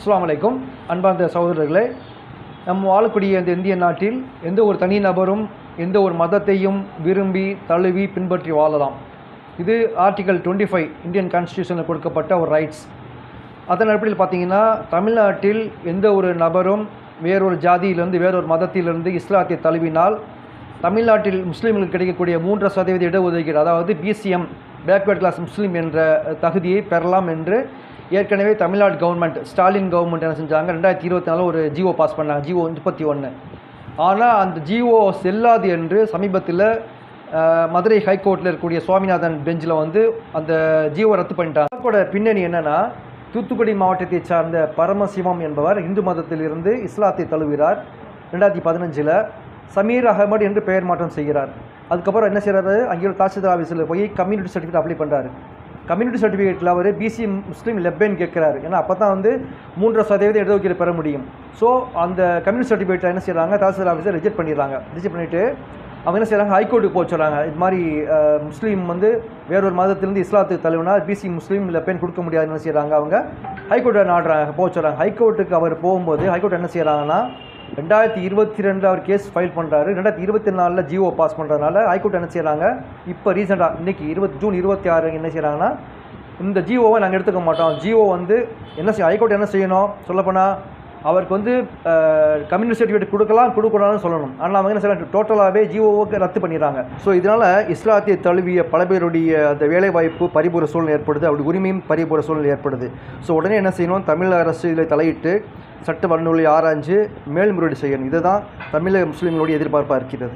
அஸ்ஸலாமு அலைக்கும். அன்பார்ந்த சகோதரர்களே, நம் வாழக்கூடிய இந்த இந்திய நாட்டில் எந்த ஒரு தனி நபரும் எந்த ஒரு மதத்தையும் விரும்பி தழுவி பின்பற்றி வாழலாம். இது ஆர்டிகல் 25 இந்தியன் கான்ஸ்டியூஷனில் கொடுக்கப்பட்ட ஒரு ரைட்ஸ். அதன் அடிப்படையில் பார்த்தீங்கன்னா, தமிழ்நாட்டில் எந்த ஒரு நபரும் வேறொரு ஜாதியிலிருந்து வேறொரு மதத்திலிருந்து இஸ்லாத்தை தழுவினால் தமிழ்நாட்டில் முஸ்லீம்களுக்கு கிடைக்கக்கூடிய 3% இடஒதுக்கீடு, அதாவது பிசிஎம் பேக்வேர்ட் கிளாஸ் முஸ்லீம் என்ற தகுதியை பெறலாம் என்று ஏற்கனவே தமிழ்நாடு கவர்மெண்ட், ஸ்டாலின் கவர்மெண்ட் என்ன செஞ்சாங்க, 2024 ஒரு ஜிஓ பாஸ் பண்ணாங்க, ஜிஓ 31. ஆனால் அந்த ஜிஓ செல்லாது என்று சமீபத்தில் மதுரை ஹைகோர்ட்டில் இருக்கக்கூடிய சுவாமிநாதன் பெஞ்சில் அந்த ஜிஓ ரத்து பண்ணிட்டாங்க. அதோட பின்னணி என்னென்னா, தூத்துக்குடி மாவட்டத்தை சார்ந்த பரமசிவம் என்பவர் இந்து மதத்திலிருந்து இஸ்லாத்தை தழுவுகிறார். 2015 சமீர் அகமது என்று பெயர் மாற்றம் செய்கிறார். அதுக்கப்புறம் என்ன செய்கிறாரு, அங்கே தாசில்தார் ஆஃபீஸில் போய் கம்யூனிட்டி சர்டிஃபிகேட் அப்ளை பண்ணுறாரு. கம்யூனிட்டி சர்டிஃபிகேட்டில் அவர் பிசி முஸ்லீம் லெப்பேன்னு கேட்குறாரு. ஏன்னா அப்போ தான் 3% இடஒதுக்கீடு பெற முடியும். ஸோ அந்த கம்யூனிட்டி சர்டிஃபிகேட்டில் என்ன செய்கிறாங்க, தாசில்தார் ஆஃபீஸை ரிஜெக்ட் பண்ணிடுறாங்க. ரிஜெக்ட் பண்ணிவிட்டு அவங்க என்ன செய்கிறாங்க, ஹைகோர்ட்டுக்கு போக சொல்கிறாங்க. இது மாதிரி முஸ்லீம் வேறொரு மதத்திலேருந்து இஸ்லாத்துக்கு தழுவினா பிசி முஸ்லீம் லெப்பேன் கொடுக்க முடியாதுன்னு என்ன செய்கிறாங்க, அவங்க ஹைகோர்ட்டை நாடுறாங்க, போக சொல்கிறாங்க. ஹைகோர்ட்டுக்கு அவர் போகும்போது ஹைகோர்ட் என்ன செய்கிறாங்கன்னா, 2022 அவர் கேஸ் ஃபைல் பண்ணுறாரு. 2024 ஜிஓ பாஸ் பண்ணுறதுனால ஹைகோர்ட் என்ன செய்கிறாங்க, இப்போ ரீசெண்டாக இன்றைக்கி ஜூன் 26 என்ன செய்கிறாங்கன்னா, இந்த ஜிஓவை நாங்கள் எடுத்துக்க மாட்டோம். ஜிஓ என்ன ஹைகோர்ட் என்ன செய்யணும், சொல்லப்போனால் அவருக்கு கம்யூனிட்டி சர்டிஃபிகேட் கொடுக்கலாம்னு சொல்லணும். ஆனால் அவங்க என்ன செய்யலாம், டோட்டலாகவே ஜிஓவுக்கு ரத்து பண்ணிடுறாங்க. ஸோ இதனால் இஸ்லாத்தை தழுவிய பல பேருடைய அந்த வேலைவாய்ப்பு பறிபுற சூழ்நிலை ஏற்படுது, அப்படி உரிமையும் பறிபுற சூழ்நிலை ஏற்படுது. ஸோ உடனே என்ன செய்யணும், தமிழ் அரசு இதில் தலையிட்டு சட்ட வல்லுநர்களை ஆராய்ஞ்சு மேல்முறையீடு செய்யணும். இதுதான் தமிழக முஸ்லீம்களுடைய எதிர்பார்ப்பாக இருக்கிறது.